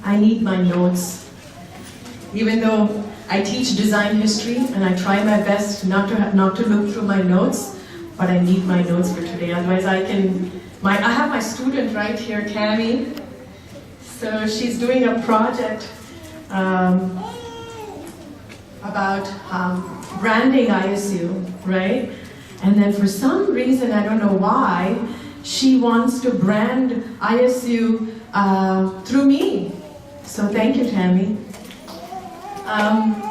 I need my notes. Even though I teach design history and I try my best not to look through my notes, but I need my notes for today. Otherwise I have my student right here, Cami. So she's doing a project about branding ISU, right? And then for some reason, I don't know why, she wants to brand ISU through me. So thank you, Tammy. I'm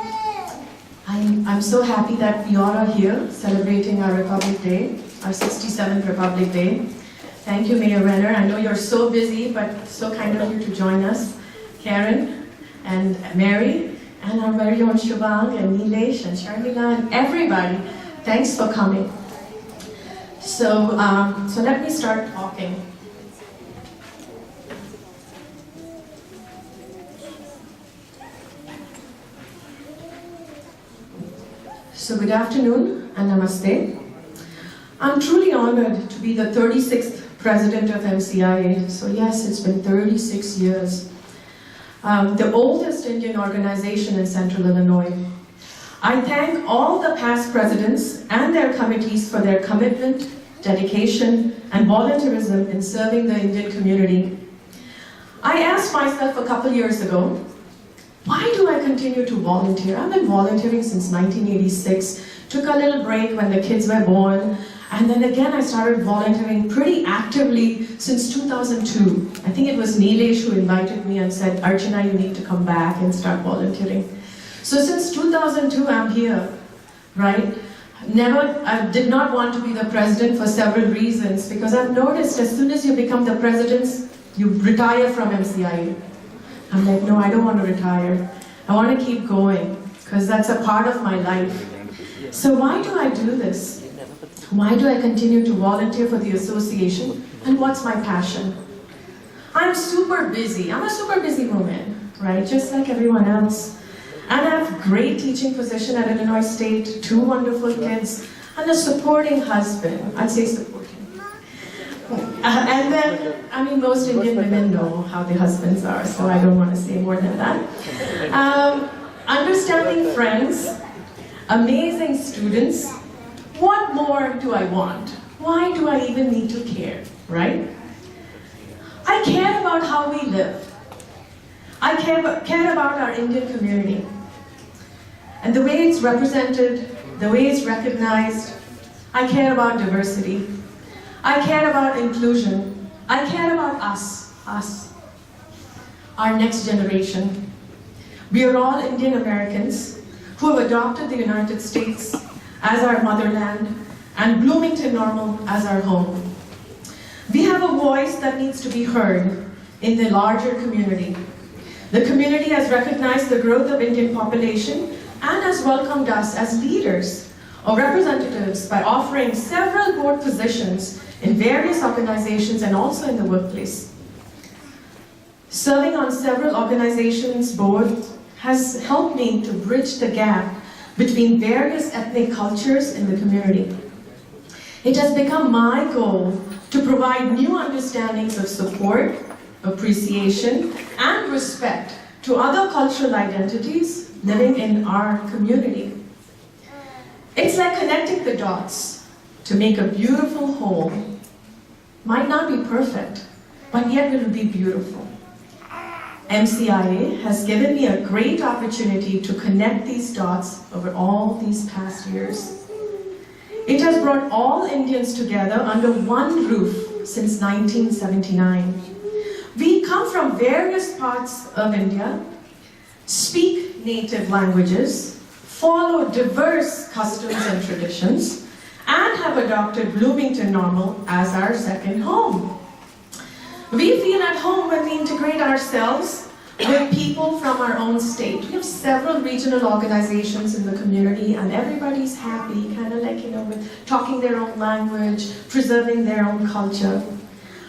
so happy that we all are here celebrating our Republic Day, our 67th Republic Day. Thank you, Mayor Renner. I know you're so busy, but so kind of you to join us. Karen and Mary, and our very own Shubhang and Nilesh and Sharmila and everybody, thanks for coming. So let me start talking. So good afternoon and namaste. I'm truly honored to be the 36th president of MCIA. So yes, it's been 36 years. The oldest Indian organization in Central Illinois. I thank all the past presidents and their committees for their commitment, dedication, and volunteerism in serving the Indian community. I asked myself a couple years ago, why do I continue to volunteer? I've been volunteering since 1986, took a little break when the kids were born, and then again I started volunteering pretty actively since 2002. I think it was Nilesh who invited me and said, Archana, you need to come back and start volunteering. So since 2002, I'm here, right? I did not want to be the president for several reasons, because I've noticed as soon as you become the president, you retire from MCIA. I'm like, no, I don't want to retire. I want to keep going, because that's a part of my life. So why do I do this? Why do I continue to volunteer for the association? And what's my passion? I'm super busy. I'm a super busy woman, right? Just like everyone else. And I have a great teaching position at Illinois State, 2 wonderful kids, and a supporting husband. I'd say supporting. And then, I mean, most Indian women know how the husbands are, so I don't want to say more than that. Understanding friends, amazing students. What more do I want? Why do I even need to care, right? I care about how we live. I care about our Indian community. And the way it's represented, the way it's recognized. I care about diversity. I care about inclusion. I care about us, our next generation. We are all Indian Americans who have adopted the United States as our motherland and Bloomington Normal as our home. We have a voice that needs to be heard in the larger community. The community has recognized the growth of Indian population and has welcomed us as leaders or representatives by offering several board positions in various organizations and also in the workplace. Serving on several organizations' boards has helped me to bridge the gap between various ethnic cultures in the community. It has become my goal to provide new understandings of support, appreciation, and respect to other cultural identities living in our community. It's like connecting the dots to make a beautiful whole. Might not be perfect, but yet it will be beautiful. MCIA has given me a great opportunity to connect these dots over all these past years. It has brought all Indians together under one roof since 1979. We come from various parts of India, speak native languages, follow diverse customs and traditions, and have adopted Bloomington Normal as our second home. We feel at home when we integrate ourselves with people from our own state. We have several regional organizations in the community and everybody's happy, kind of like, with talking their own language, preserving their own culture.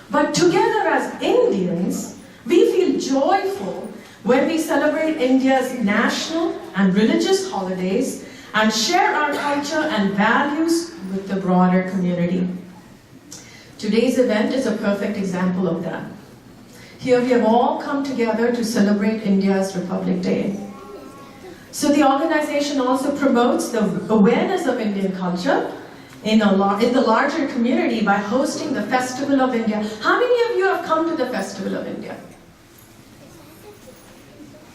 But together as Indians, we feel joyful when we celebrate India's national and religious holidays and share our culture and values with the broader community. Today's event is a perfect example of that. Here we have all come together to celebrate India's Republic Day. So the organization also promotes the awareness of Indian culture in the larger community by hosting the Festival of India. How many of you have come to the Festival of India?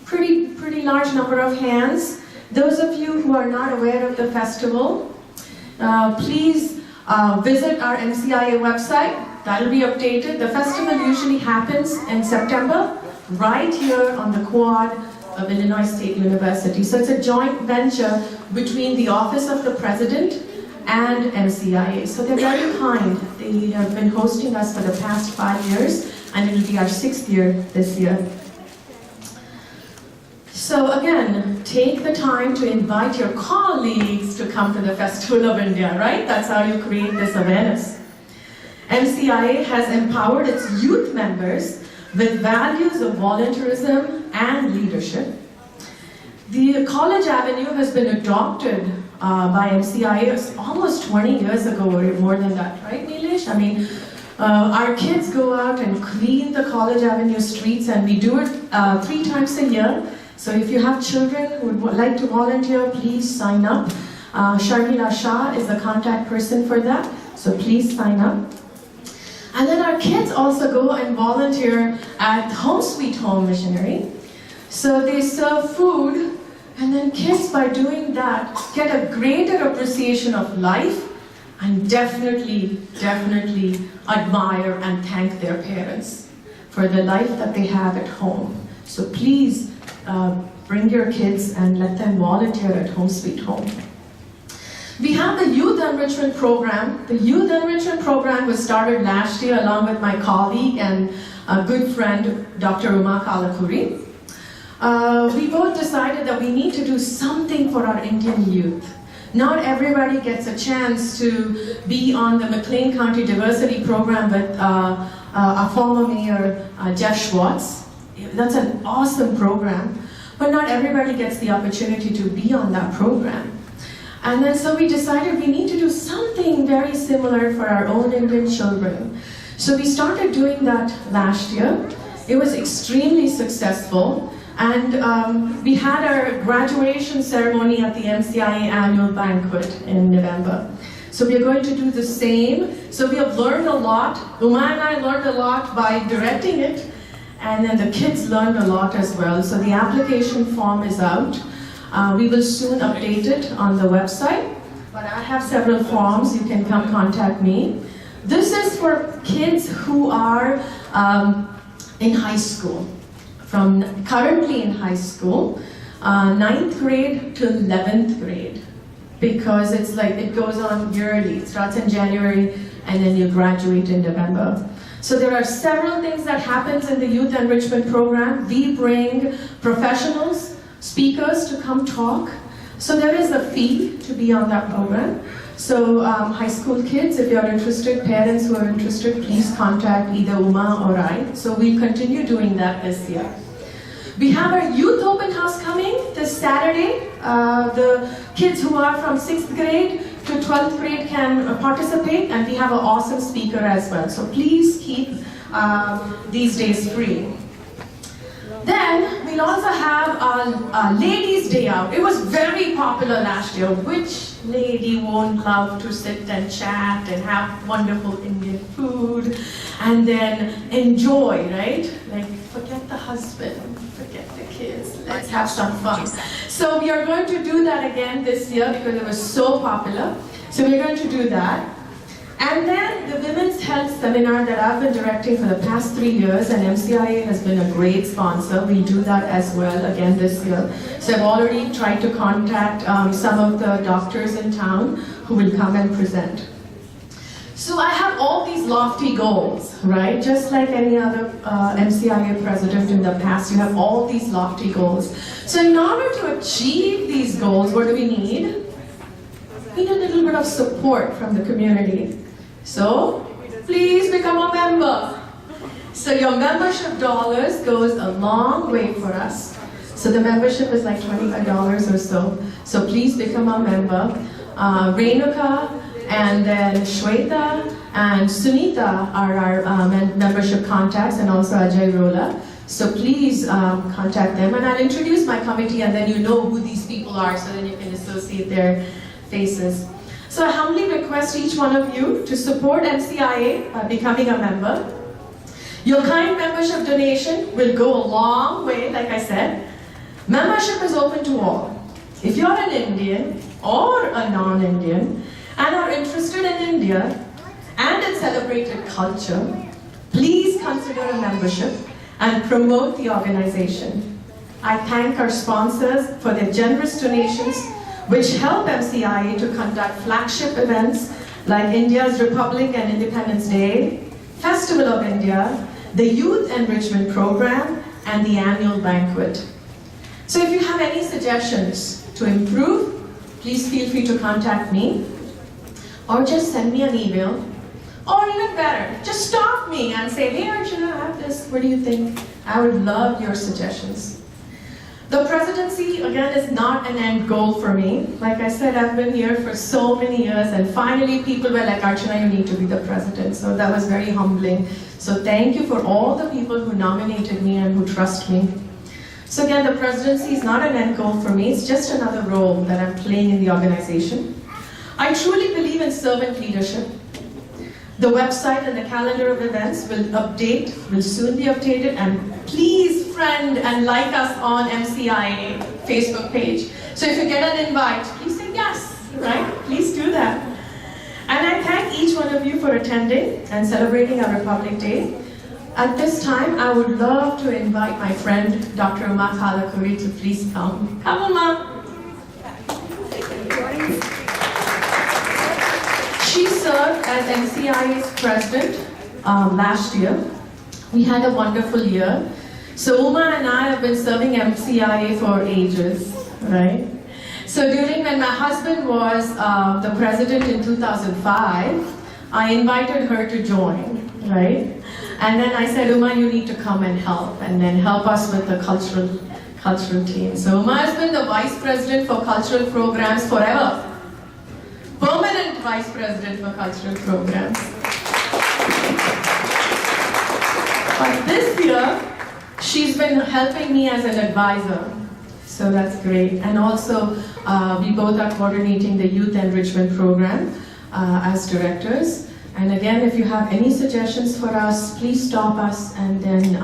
Pretty large number of hands. Those of you who are not aware of the festival, please visit our MCIA website. That'll be updated. The festival usually happens in September, right here on the quad of Illinois State University. So it's a joint venture between the Office of the President and MCIA. So they're very kind. They have been hosting us for the past 5 years, and it'll be our 6th year this year. So again, take the time to invite your colleagues to come to the Festival of India, right? That's how you create this awareness. MCIA has empowered its youth members with values of volunteerism and leadership. The College Avenue has been adopted by MCIA almost 20 years ago, or more than that, right, Nilesh? I mean, our kids go out and clean the College Avenue streets, and we do it 3 times a year. So if you have children who would like to volunteer, please sign up. Sharmila Shah is the contact person for that, so please sign up. And then our kids also go and volunteer at Home Sweet Home Missionary. So they serve food, and then kids, by doing that, get a greater appreciation of life and definitely admire and thank their parents for the life that they have at home. So please bring your kids and let them volunteer at Home Sweet Home. We have the Youth Enrichment Program. The Youth Enrichment Program was started last year along with my colleague and a good friend, Dr. Uma Kalakuri. We both decided that we need to do something for our Indian youth. Not everybody gets a chance to be on the McLean County Diversity Program with our former mayor, Jeff Schwartz. That's an awesome program, but not everybody gets the opportunity to be on that program. And then so we decided we need to do something very similar for our own Indian children. So we started doing that last year. It was extremely successful, and we had our graduation ceremony at the MCIA annual banquet in November. So we are going to do the same. So we have learned a lot. Uma and I learned a lot by directing it, and then the kids learned a lot as well. So the application form is out. We will soon update it on the website, but I have several forms. You can come contact me. This is for kids who are in high school, currently in high school, 9th grade to 11th grade, because it's like it goes on yearly. It starts in January and then you graduate in November. So there are several things that happens in the Youth Enrichment Program. We bring professionals, speakers to come talk. So there is a fee to be on that program. So high school kids, if you're interested, parents who are interested, please contact either Uma or I. So we'll continue doing that this year. We have our youth open house coming this Saturday. The kids who are from 6th grade to 12th grade can participate, and we have an awesome speaker as well. So please keep these days free. Then we'll also have a Ladies' Day Out. It was very popular last year. Which lady won't love to sit and chat and have wonderful Indian food and then enjoy, right? Like, forget the husband, forget the kids, let's have some fun. So we are going to do that again this year because it was so popular. So we're going to do that. And then the Women's Health Seminar that I've been directing for the past 3 years, and MCIA has been a great sponsor. We'll do that as well again this year. So I've already tried to contact some of the doctors in town who will come and present. So I have all these lofty goals, right? Just like any other MCIA president in the past, you have all these lofty goals. So in order to achieve these goals, what do we need? We need a little bit of support from the community. So, please become a member. So your membership dollars goes a long way for us. So the membership is like $25 or so. So please become a member. Renuka And then Shweta and Sunita are our membership contacts, and also Ajay Rola. So please contact them, and I'll introduce my committee, and then you know who these people are, so then you can associate their faces. So I humbly request each one of you to support MCIA by becoming a member. Your kind membership donation will go a long way, like I said. Membership is open to all. If you're an Indian or a non-Indian and are interested in India and its celebrated culture, please consider a membership and promote the organization. I thank our sponsors for their generous donations, which help MCIA to conduct flagship events like India's Republic and Independence Day, Festival of India, the Youth Enrichment Program, and the annual banquet. So if you have any suggestions to improve, please feel free to contact me, or just send me an email, or even better, just stop me and say, hey Archana, I have this, what do you think? I would love your suggestions. The presidency, again, is not an end goal for me. Like I said, I've been here for so many years, and finally people were like, Archana, you need to be the president. So that was very humbling. So thank you for all the people who nominated me and who trust me. So again, the presidency is not an end goal for me. It's just another role that I'm playing in the organization. I truly believe in servant leadership. The website and the calendar of events will soon be updated, and please friend and like us on MCIA Facebook page. So if you get an invite, please say yes, right? Please do that. And I thank each one of you for attending and celebrating our Republic Day. At this time, I would love to invite my friend, Dr. Uma Khalakuri, to please come. Come, Uma. She served as MCIA's president last year. We had a wonderful year. So Uma and I have been serving MCIA for ages, right? So when my husband was the president in 2005, I invited her to join, right? And then I said, Uma, you need to come and help us with the cultural team. So Uma has been the vice president for cultural programs forever. Permanent vice president for cultural programs. But this year, she's been helping me as an advisor. So that's great. And also, we both are coordinating the Youth Enrichment Program as directors. And again, if you have any suggestions for us, please stop us and then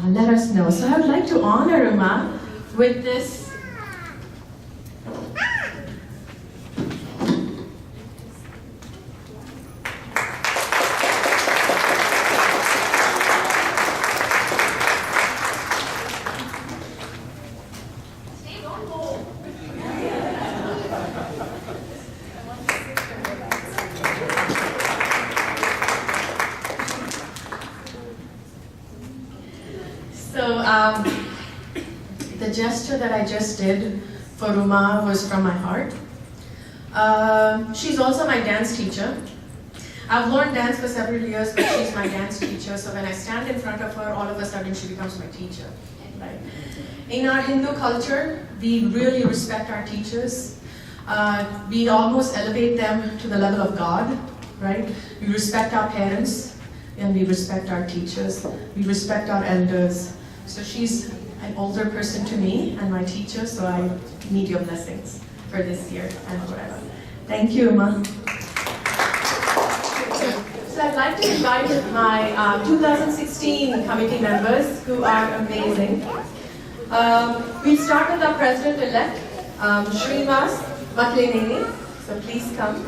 let us know. So I would like to honor Uma with this. The gesture that I just did for Uma was from my heart. She's also my dance teacher. I've learned dance for several years, but she's my dance teacher. So when I stand in front of her, all of a sudden she becomes my teacher. Right? In our Hindu culture, we really respect our teachers. We almost elevate them to the level of God. Right? We respect our parents, and we respect our teachers. We respect our elders. So she's an older person to me and my teacher, so I need your blessings for this year and forever. Thank you, Uma. So I'd like to invite my 2016 committee members, who are amazing. We'll start with our president-elect, Srinivas Makleneni. So please come.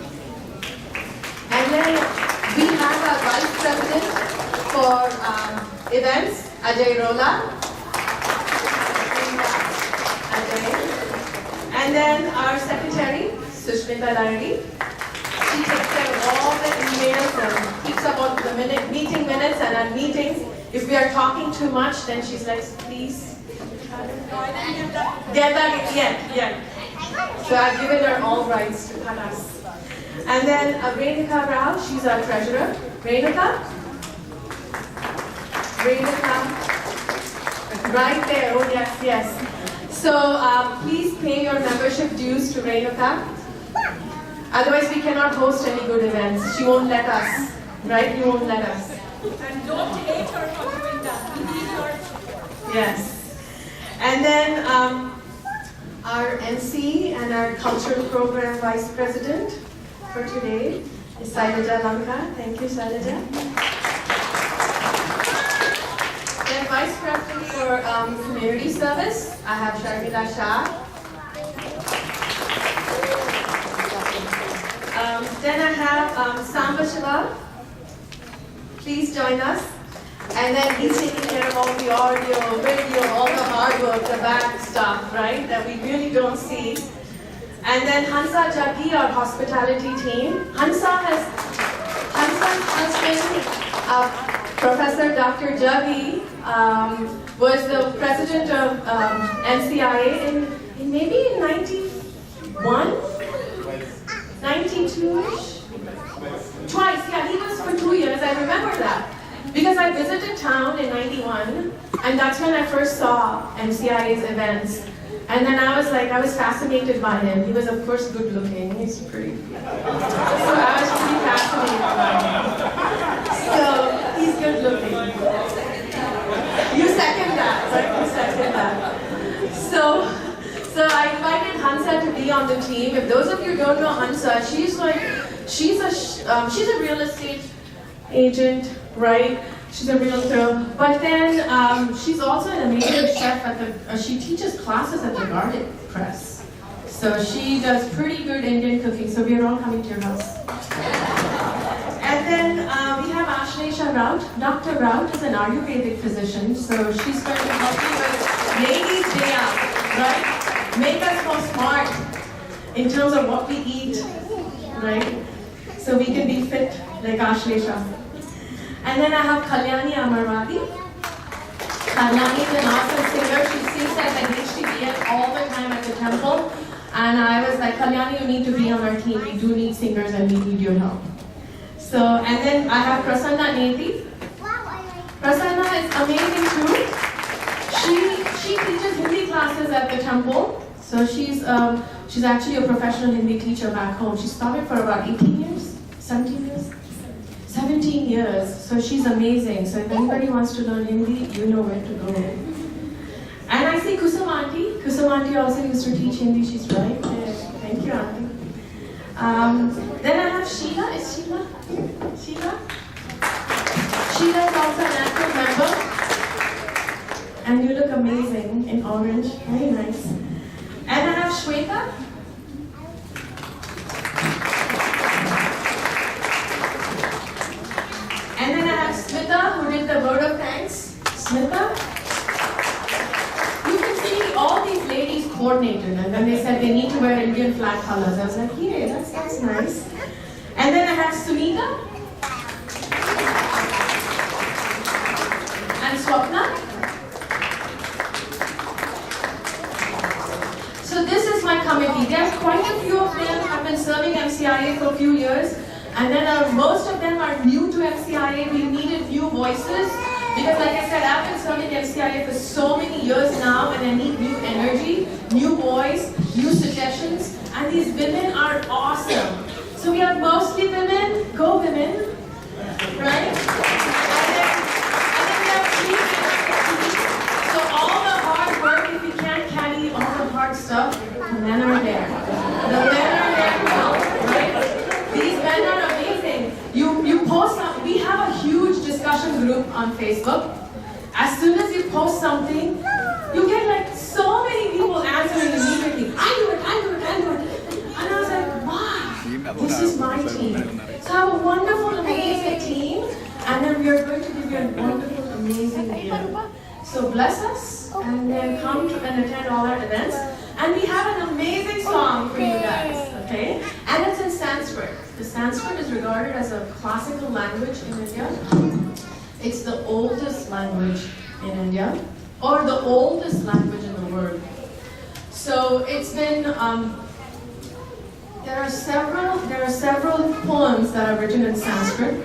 And then we have our vice president for events, Ajay Rola. And then our secretary, Sushmita Larry. She takes care of all the emails and keeps up on the meeting minutes and our meetings. If we are talking too much, then she's like, please. Get that, yeah. So I've given her all rights to cut us. And then Renuka Rao, she's our treasurer. Renuka? Right there, oh yes. So please pay your membership dues to Renuka. Otherwise, we cannot host any good events. She won't let us, right? You won't let us. And don't hate her for doing that. We need her. Yes. And then our MC and our cultural program vice president for today is Sailaja Lanka. Thank you, Sailaja. Then vice president for community service, I have Sharmila Shah. Then I have Samba Shiva. Please join us. And then he's taking care of all the audio, video, all the hard work, the back stuff, right, that we really don't see. And then Hansa Jaggi, our hospitality team. Hansa's husband, Professor Dr. Jaggi, was the president of MCIA in maybe in 91? 92-ish? Twice, yeah, he was for 2 years, I remember that. Because I visited town in 91, and that's when I first saw MCIA's events. And then I was fascinated by him. He was, of course, good looking. He's pretty. So I was pretty fascinated by him. So he's good looking. You second that, right? You second that. So I invited Hansa to be on the team. If those of you don't know Hansa, she's a real estate agent, right? She's a realtor. But then she's also an amazing chef she teaches classes at the Garden Press. So she does pretty good Indian cooking. So we are all coming to your house. And then we have Ashlesha Raut. Dr. Raut is an Ayurvedic physician. So she's going to help you with ladies' day out, right? Make us more smart in terms of what we eat, right? So we can be fit like Ashlesha. And then I have Kalyani Amarwadi. Kalyani is an awesome singer. She sings at the HTBN all the time at the temple. And I was like, Kalyani, you need to be on our team. We do need singers and we need your help. So, and then I have Prasanna Nethi. Prasanna is amazing too. She teaches Hindi classes at the temple. So she's actually a professional Hindi teacher back home. She's taught it for about 18 years, 17 years. 17 years, so she's amazing. So if anybody wants to learn Hindi, you know where to go. And I see Kusum Auntie. Kusum Auntie also used to teach Hindi, she's right there. Thank you, Auntie. Then I have Sheila. Is Sheila? Sheila? Sheila is also an active member. And you look amazing in orange, very nice. And I have Shweta. And then I have Smita, who did the word of thanks. Smita? You can see all these ladies coordinated, and then they said they need to wear Indian flag colors. I was like, yeah, that's nice. And then I have Sunita. And Swapna. So this is my committee. There's quite a few of them have been serving MCIA for a few years. And then most of them are new to MCIA. We needed new voices because, like I said, I've been serving MCIA for so many years now, and I need new energy, new voice, new suggestions. And these women are awesome. So we have mostly women. Go women, right? And then we have 3 men. So all the hard work, if you can't carry all the hard stuff, the men are there. The men are there now, right? These men are amazing. You post something. We have a huge discussion group on Facebook. As soon as you post something, you get like so many people answering immediately. I do it. And I was like, wow, this is my team. So I have a wonderful, amazing team. And then we are going to give you a wonderful, amazing year. So bless us, and then come to and attend all our events. And we have an amazing song for you guys, okay? And it's in Sanskrit. The Sanskrit is regarded as a classical language in India. It's the oldest language in India, or the oldest language in the world. So it's been, there are several poems that are written in Sanskrit,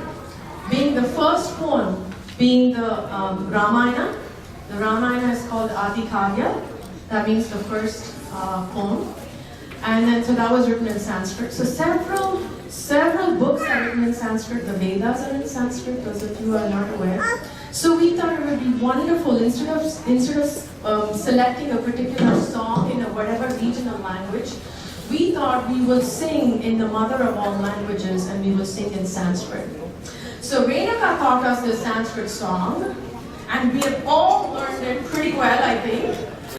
being the first poem being the Ramayana. The Ramayana is called Adi Kavya. That means the first poem. And then, so that was written in Sanskrit. So several books are written in Sanskrit. The Vedas are in Sanskrit, those of you who are not aware. So we thought it would be wonderful, instead of selecting a particular song in a whatever regional language, we thought we will sing in the mother of all languages, and we will sing in Sanskrit. So Renaka taught us the Sanskrit song, and we have all learned it pretty well, I think.